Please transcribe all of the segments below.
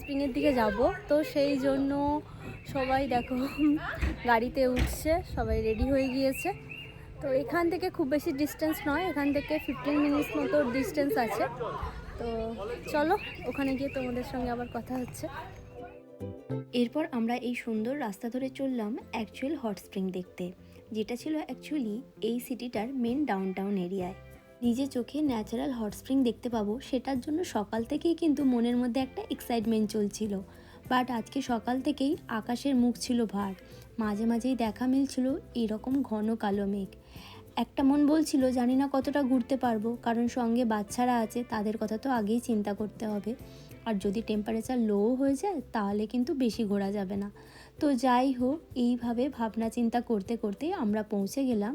স্প্রিংয়ের দিকে যাব, তো সেই জন্য সবাই দেখো গাড়িতে উঠছে, সবাই রেডি হয়ে গিয়েছে। তো এখান থেকে খুব বেশি ডিস্টেন্স নয়, এখান থেকে 15 মিনিটস মতো ডিস্টেন্স আছে। তো চলো ওখানে গিয়ে তোমাদের সঙ্গে আবার কথা হচ্ছে। এরপর আমরা এই সুন্দর রাস্তা ধরে চললাম অ্যাকচুয়াল হট স্প্রিং দেখতে, যেটা ছিল অ্যাকচুয়ালি এই সিটিটার মেন ডাউনটাউন এরিয়ায়। নিজে চোখে ন্যাচারাল হট স্প্রিং দেখতে পাবো সেটার জন্য সকাল থেকেই কিন্তু মনের মধ্যে একটা এক্সাইটমেন্ট চলছিল। বাট আজকে সকাল থেকেই আকাশের মুখ ছিল ভার, মাঝে মাঝেই দেখা মিলছিল এরকম ঘন কালো মেঘ। একটা মন বলছিল জানি না কতটা ঘুরতে পারবো, কারণ সঙ্গে বাচ্চারা আছে, তাদের কথা তো আগেই চিন্তা করতে হবে। আর যদি টেম্পারেচার লো হয়ে যায় তাহলে কিন্তু বেশি ঘোরা যাবে না। তো যাই হোক, এইভাবে ভাবনা চিন্তা করতে করতে আমরা পৌঁছে গেলাম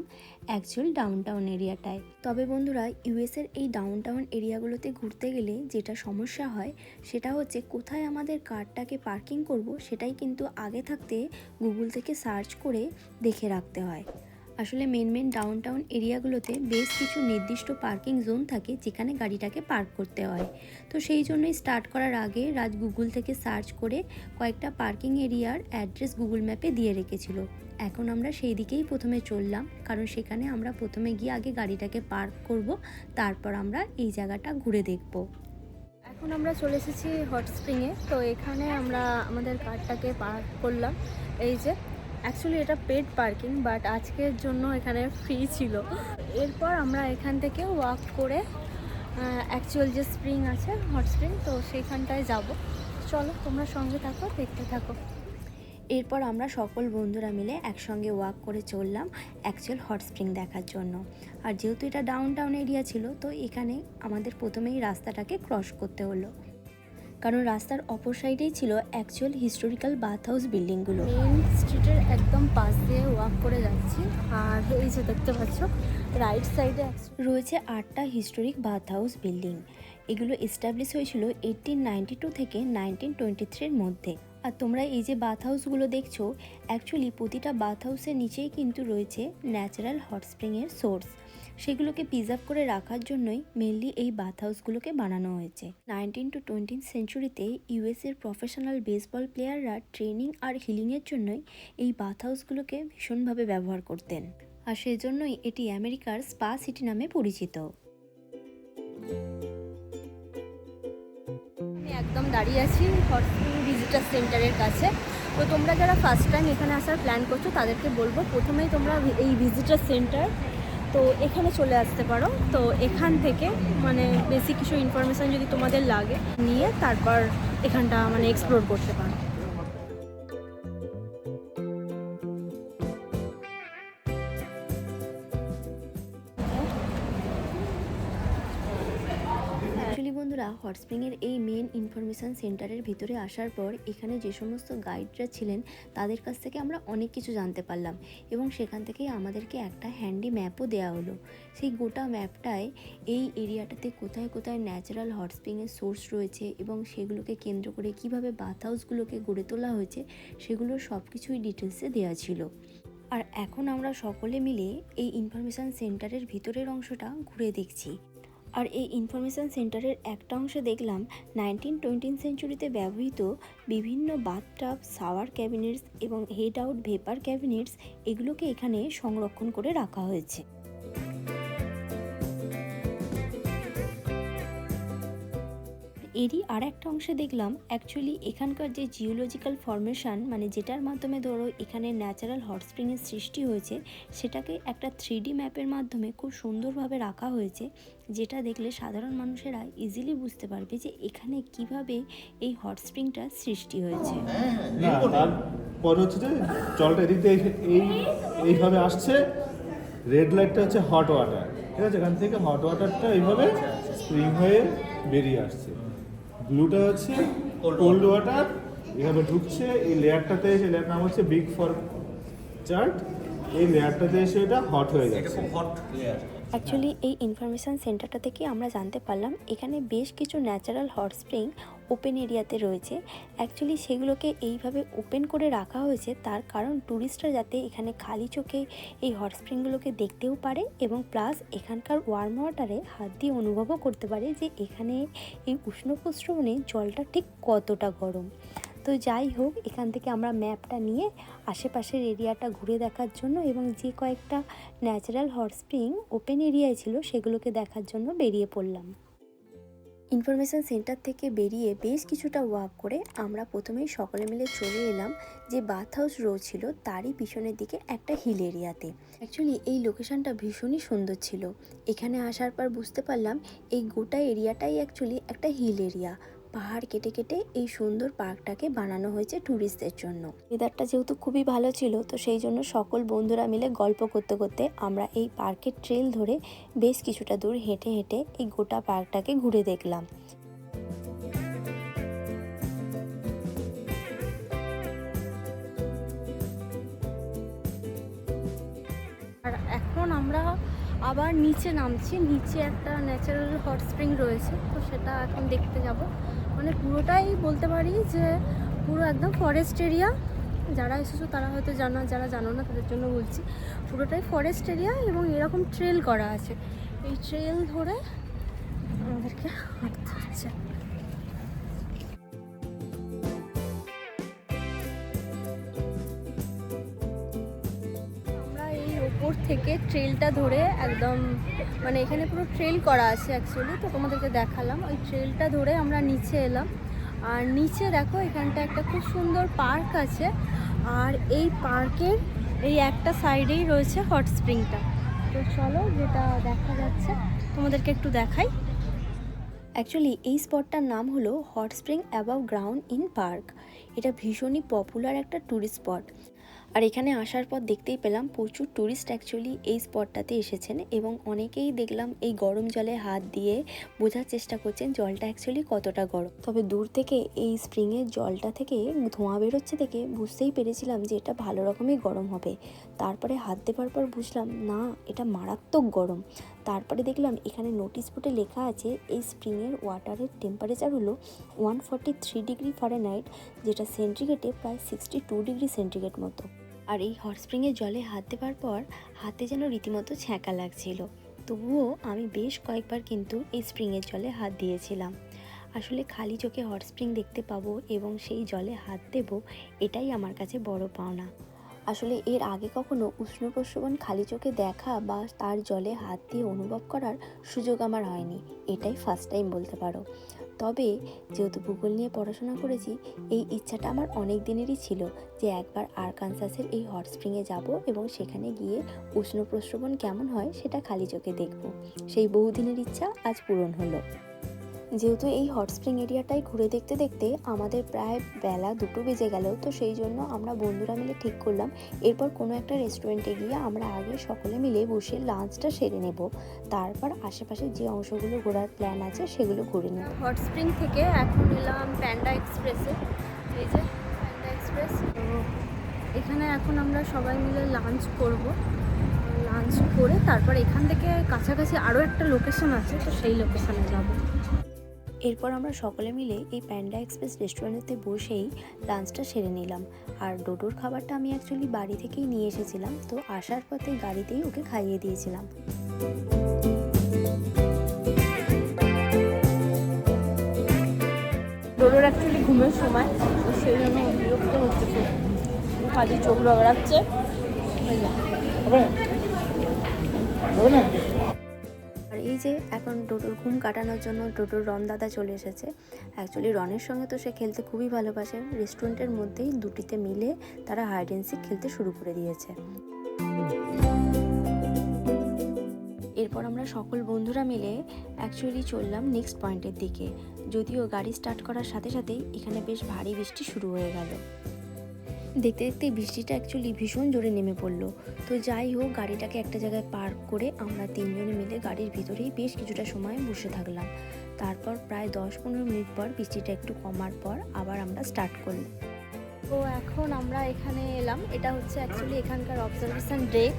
অ্যাকচুয়াল ডাউনটাউন এরিয়াটায়। তবে বন্ধুরা, ইউএসের এই ডাউনটাউন এরিয়াগুলোতে ঘুরতে গেলে যেটা সমস্যা হয় সেটা হচ্ছে কোথায় আমাদের কারটাকে পার্কিং করব সেটাই কিন্তু আগে থাকতে গুগল থেকে সার্চ করে দেখে রাখতে হয়। আসলে মেন ডাউনটাউন এরিয়াগুলোতে বেশ কিছু নির্দিষ্ট পার্কিং জোন থাকে যেখানে গাড়িটাকে পার্ক করতে হয়। তো সেই জন্যই স্টার্ট করার আগে রাজ গুগল থেকে সার্চ করে কয়েকটা পার্কিং এরিয়ার অ্যাড্রেস গুগল ম্যাপে দিয়ে রেখেছিল। এখন আমরা সেই দিকেই প্রথমে চললাম, কারণ সেখানে আমরা প্রথমে গিয়ে আগে গাড়িটাকে পার্ক করব, তারপর আমরা এই জায়গাটা ঘুরে দেখব। এখন আমরা চলে এসেছি হট স্প্রিংয়ে। তো এখানে আমরা আমাদের কারটাকে পার্ক করলাম। এই যে অ্যাকচুয়ালি এটা পেড পার্কিং, বাট আজকের জন্য এখানে ফ্রি ছিল। এরপর আমরা এখান থেকে ওয়াক করে অ্যাকচুয়াল যে স্প্রিং আছে হট স্প্রিং, তো সেইখানটায় যাব। চলো তোমরা সঙ্গে থাকো, দেখতে থাকো। এরপর আমরা সকল বন্ধুরা মিলে একসঙ্গে ওয়াক করে চললাম অ্যাকচুয়াল হট স্প্রিং দেখার জন্য। আর যেহেতু এটা ডাউনটাউন এরিয়া ছিল, তো এখানে আমাদের প্রথমেই রাস্তাটাকে ক্রস করতে হলো, কারণ রাস্তার অপর সাইডেই ছিল অ্যাকচুয়াল হিস্টোরিক্যাল বাথ হাউস বিল্ডিংগুলো। মেন স্ট্রিটের একদম পাশ দিয়ে ওয়াক করে যাচ্ছি, আর এই যে দেখতে পাচ্ছ রাইট সাইডে রয়েছে 8টা হিস্টোরিক বাথ হাউস বিল্ডিং। এগুলো এস্টাবলিশ হয়েছিল 1892 থেকে 1923-এর মধ্যে। আর তোমরা এই যে বাথ হাউসগুলো দেখছো, অ্যাকচুয়ালি প্রতিটা বাথ হাউসের নিচেই কিন্তু রয়েছে ন্যাচারাল হট স্প্রিংয়ের সোর্স। সেগুলোকে প্রিজার্ভ করে রাখার জন্যই মেনলি এই বাথ হাউসগুলোকে বানানো হয়েছে। 19 to 20 সেঞ্চুরিতে ইউএসের প্রফেশনাল বেসবল প্লেয়াররা ট্রেনিং আর হিলিংয়ের জন্যই এই বাথ হাউসগুলোকে ভীষণভাবে ব্যবহার করতেন, আর সেজন্যই এটি আমেরিকার স্পা সিটি নামে পরিচিত। আমি একদম দাঁড়িয়ে আছি হট স্প্রিং ভিজিটার সেন্টারের কাছে। তো তোমরা যারা ফার্স্ট টাইম এখানে আসার প্ল্যান করছো তাদেরকে বলবো প্রথমেই তোমরা এই ভিজিটার সেন্টার, তো এখানে চলে আসতে পারো। তো এখান থেকে মানে বেসিক কিছু ইনফরমেশান যদি তোমাদের লাগে নিয়ে তারপর এখানটা মানে এক্সপ্লোর করতে পারো। অ্যাকচুয়ালি বন্ধুরা, হট স্প্রিংয়ের এই মেন ইনফরমেশান সেন্টারের ভিতরে আসার পর এখানে যে সমস্ত গাইডরা ছিলেন তাদের কাছ থেকে আমরা অনেক কিছু জানতে পারলাম, এবং সেখান থেকেই আমাদেরকে একটা হ্যান্ডি ম্যাপও দেওয়া হলো। সেই গোটা ম্যাপটায় এই এরিয়াটাতে কোথায় কোথায় ন্যাচারাল হট স্প্রিংয়ের সোর্স রয়েছে এবং সেগুলোকে কেন্দ্র করে কিভাবে বাথ হাউসগুলোকে গড়ে তোলা হয়েছে সেগুলো সব কিছুই ডিটেলসে দেওয়া ছিল। আর এখন আমরা সকলে মিলে এই ইনফরমেশান সেন্টারের ভিতরের অংশটা ঘুরে দেখছি। আর এই ইনফরমেশান সেন্টারের একটা অংশে দেখলাম 19-20 সেঞ্চুরিতে ব্যবহৃত বিভিন্ন বাথটাব, শাওয়ার ক্যাবিনেটস এবং হেড আউট ভেপার ক্যাবিনেটস, এগুলোকে এখানে সংরক্ষণ করে রাখা হয়েছে। এরই আর একটা অংশে দেখলাম অ্যাকচুয়ালি এখানকার যে জিওলজিক্যাল ফরমেশন, মানে যেটার মাধ্যমে ধরো এখানে ন্যাচারাল হট স্প্রিংয়ের সৃষ্টি হয়েছে, সেটাকে একটা 3D ম্যাপের মাধ্যমে খুব সুন্দরভাবে রাখা হয়েছে, যেটা দেখলে সাধারণ মানুষেরা ইজিলি বুঝতে পারবে যে এখানে কিভাবে এই হট স্প্রিংটা সৃষ্টি হয়েছে। তারপরে হচ্ছে যে জলটা এদিক দিয়ে এইভাবে আসছে, রেড লাইটটা হচ্ছে হট ওয়াটার, ঠিক আছে? এখান থেকে হট ওয়াটারটা এইভাবে স্প্রিং হয়ে বেরিয়ে আসছে। ব্লুটা হচ্ছে কোল্ড ওয়াটার, এভাবে ঢুকছে এই লেয়ারটাতে এসে, লেয়ার নাম হচ্ছে বিগ ফর চার্ট, এই লেয়ারটাতে এসে এটা হট হয়ে যাচ্ছে। অ্যাকচুয়ালি এই ইনফরমেশান সেন্টারটা থেকে আমরা জানতে পারলাম এখানে বেশ কিছু ন্যাচারাল হট স্প্রিং ওপেন এরিয়াতে রয়েছে। অ্যাকচুয়ালি সেগুলোকে এইভাবে ওপেন করে রাখা হয়েছে, তার কারণ ট্যুরিস্টরা যাতে এখানে খালি চোখে এই হট স্প্রিংগুলোকে দেখতেও পারে এবং প্লাস এখানকার ওয়ার্ম ওয়াটারে হাত দিয়ে অনুভবও করতে পারে যে এখানে এই উষ্ণ প্রস্রবণে জলটা ঠিক কতটা গরম। তো যাই হোক, এখান থেকে আমরা ম্যাপটা নিয়ে আশেপাশের এরিয়াটা ঘুরে দেখার জন্য এবং যে কয়েকটা ন্যাচারাল হট স্প্রিং ওপেন এরিয়ায় ছিল সেগুলোকে দেখার জন্য বেরিয়ে পড়লাম। ইনফরমেশান সেন্টার থেকে বেরিয়ে বেশ কিছুটা ওয়াক করে আমরা প্রথমেই সকলে মিলে চলে এলাম যে বাথ হাউস রো ছিল তারই পিছনের দিকে একটা হিল এরিয়াতে। অ্যাকচুয়ালি এই লোকেশনটা ভীষণই সুন্দর ছিল। এখানে আসার পর বুঝতে পারলাম এই গোটা এরিয়াটাই অ্যাকচুয়ালি একটা হিল এরিয়া। পাহাড় কেটে কেটে এই সুন্দর পার্কটাকে বানানো হয়েছে ট্যুরিস্টদের জন্য। ওয়েদারটা যেহেতু খুবই ভালো ছিল, তো সেই জন্য সকল বন্ধুরা মিলে গল্প করতে করতে আমরা এই পার্কের ট্রেল ধরে বেশ কিছুটা দূর হেঁটে হেঁটে এই গোটা পার্কটাকে ঘুরে দেখলাম। আর এখন আমরা আবার নিচে নামছি। নিচে একটা ন্যাচারাল হট স্প্রিং রয়েছে, তো সেটা এখন দেখতে যাব। মানে পুরোটাই বলতে পারি যে পুরো একদম ফরেস্ট এরিয়া। যারা এসেছো তারা হয়তো জানো, যারা জানো না তাদের জন্য বলছি, পুরোটাই ফরেস্ট এরিয়া এবং এরকম ট্রেল করা আছে। এই ট্রেল ধরে আমাদেরকে হাঁটতে হচ্ছে। উপর থেকে ট্রেলটা ধরে একদম মানে এখানে পুরো ট্রেল করা আছে অ্যাকচুয়ালি, তো তোমাদেরকে দেখালাম। ওই ট্রেলটা ধরে আমরা নিচে এলাম। আর নিচে দেখো এখানটা একটা খুব সুন্দর পার্ক আছে, আর এই পার্কের এই একটা সাইডেই রয়েছে হট স্প্রিংটা। তো চলো, যেটা দেখা যাচ্ছে তোমাদেরকে একটু দেখাই। অ্যাকচুয়ালি এই স্পটটার নাম হলো hot spring above ground in park. এটা ভীষণই পপুলার একটা ট্যুরিস্ট স্পট। আর এখানে আসার পর দেখতেই পেলাম প্রচুর ট্যুরিস্ট অ্যাকচুয়ালি এই স্পটটাতে এসেছেন এবং অনেকেই দেখলাম এই গরম জলে হাত দিয়ে বোঝার চেষ্টা করছেন জলটা অ্যাকচুয়ালি কতটা গরম। তবে দূর থেকে এই স্প্রিংয়ের জলটা থেকে ধোঁয়া বেরোচ্ছে দেখে বুঝতেই পেরেছিলাম যে এটা ভালো রকমই গরম হবে। তারপরে হাত দেওয়ার পর বুঝলাম না, এটা মারাত্মক গরম। তারপরে দেখলাম এখানে নোটিশ বোর্ডে লেখা আছে এই স্প্রিংয়ের ওয়াটারের টেম্পারেচার হলো 143 ডিগ্রি ফারেনহাইট, যেটা সেন্টিগ্রেডে প্রায় 62 ডিগ্রি সেন্টিগ্রেড মতো। আর এই হট স্প্রিংয়ের জলে হাত দেওয়ার পর হাতে যেন রীতিমতো ছ্যাঁকা লাগছিল। তবুও আমি বেশ কয়েকবার কিন্তু এই স্প্রিংয়ের জলে হাত দিয়েছিলাম। আসলে খালি চোখে হট স্প্রিং দেখতে পাবো এবং সেই জলে হাত দেবো, এটাই আমার কাছে বড় পাওনা। আসলে এর আগে কখনো উষ্ণ প্রস্রবণ খালি চোখে দেখা বা তার জলে হাত দিয়ে অনুভব করার সুযোগ আমার হয়নি। এটাই ফার্স্ট টাইম বলতে পারো। তবে যেহেতু ভূগোল নিয়ে পড়াশোনা করেছি, এই ইচ্ছাটা আমার অনেক দিনেরই ছিল যে একবার আরকানসাসের এই হট স্প্রিংয়ে যাব এবং সেখানে গিয়ে উষ্ণ প্রস্রবণ কেমন হয় সেটা খালি চোখে দেখব। সেই বহুদিনের ইচ্ছা আজ পূরণ হলো। যেহেতু এই হট স্প্রিং এরিয়াটাই ঘুরে দেখতে দেখতে আমাদের প্রায় বেলা 2টো বেজে গেল, তো সেই জন্য আমরা বন্ধুরা মিলে ঠিক করলাম এরপর কোনো একটা রেস্টুরেন্টে গিয়ে আমরা আগে সকলে মিলে বসে লাঞ্চটা সেরে নেব, তারপর আশেপাশে যে অংশগুলো ঘোরার প্ল্যান আছে সেগুলো ঘুরে নেব। হট স্প্রিং থেকে এখন এলাম প্যান্ডা এক্সপ্রেসে। এই যে প্যান্ডা এক্সপ্রেস, তো এখানে এখন আমরা সবাই মিলে লাঞ্চ করব। লাঞ্চ করে তারপর এখান থেকে কাছাকাছি আরও একটা লোকেশন আছে, তো সেই লোকেশনে যাব। এরপর আমরা সকলে মিলে এই প্যান্ডা এক্সপ্রেস রেস্টুরেন্টে বসেই লাঞ্চটা সেরে নিলাম। আর ডোডোর খাবারটা আমি অ্যাকচুয়ালি বাড়ি থেকেই নিয়ে এসেছিলাম, তো আসার পথে গাড়িতেই ওকে খাইয়ে দিয়েছিলাম। ডোডোর অ্যাকচুয়ালি ঘুমের সময়, তো সেই জন্য বিরক্ত হচ্ছে, খালি চোখ রগড়াচ্ছে। আর এই যে এখন ডোডোর ঘুম কাটানোর জন্য ডোডোর রন দাদা চলে এসেছে। অ্যাকচুয়ালি রনের সঙ্গে তো সে খেলতে খুবই ভালোবাসে। রেস্টুরেন্টের মধ্যেই দুটিতে মিলে তারা হাইড অ্যান্ড সিক খেলতে শুরু করে দিয়েছে। এরপর আমরা সকল বন্ধুরা মিলে অ্যাকচুয়ালি চললাম নেক্সট পয়েন্টের দিকে। যদিও গাড়ি স্টার্ট করার সাথে সাথেই এখানে বেশ ভারী বৃষ্টি শুরু হয়ে গেল। দেখতে দেখতে বৃষ্টিটা অ্যাকচুয়ালি ভীষণ জোরে নেমে পড়লো। তো যাই হোক, গাড়িটাকে একটা জায়গায় পার্ক করে আমরা 3জনে মিলে গাড়ির ভিতরেই বেশ কিছুটা সময় বসে থাকলাম। তারপর প্রায় 10-15 মিনিট পর বৃষ্টিটা একটু কমার পর আবার আমরা স্টার্ট করলাম। তো এখন আমরা এখানে এলাম, এটা হচ্ছে অ্যাকচুয়ালি এখানকার অবজারভেশন ডেক।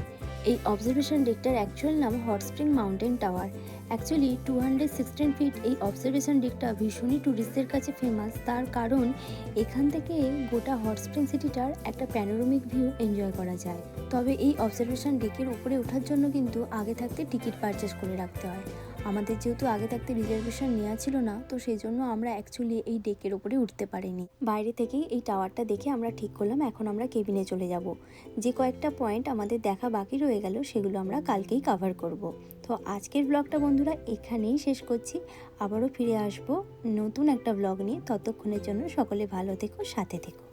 এই অবজারভেশন ডেকটার অ্যাকচুয়াল নাম hot spring mountain tower. Actually 216 feet এই অবজারভেশন ডেকটা ভীষণই ট্যুরিস্টদের কাছে ফেমাস, তার কারণ এখান থেকে গোটা হট স্প্রিং সিটিটার একটা প্যানোরামিক ভিউ এনজয় করা যায়। তবে এই অবজারভেশন ডেকের উপরে ওঠার জন্য কিন্তু আগে থাকতে টিকিট পারচেস করে রাখতে হয়। আমাদের যেহেতু আগে থাকতে রিজার্ভেশন নেওয়া ছিল না, তো সেই জন্য আমরা অ্যাকচুয়ালি এই ডেকের উপরে উঠতে পারিনি। বাইরে থেকেই এই টাওয়ারটা দেখে আমরা ঠিক করলাম এখন আমরা কেবিনে চলে যাব। যে কয়েকটা পয়েন্ট আমাদের দেখা বাকি রয়ে গেল সেগুলো আমরা কালকেই কভার করব। তো আজকের ব্লগটা বন্ধুরা এখানেই শেষ করছি। আবারও ফিরে আসব নতুন একটা ব্লগ নিয়ে। ততক্ষণের জন্য সকলে ভালো থেকো, সাথে থেকো।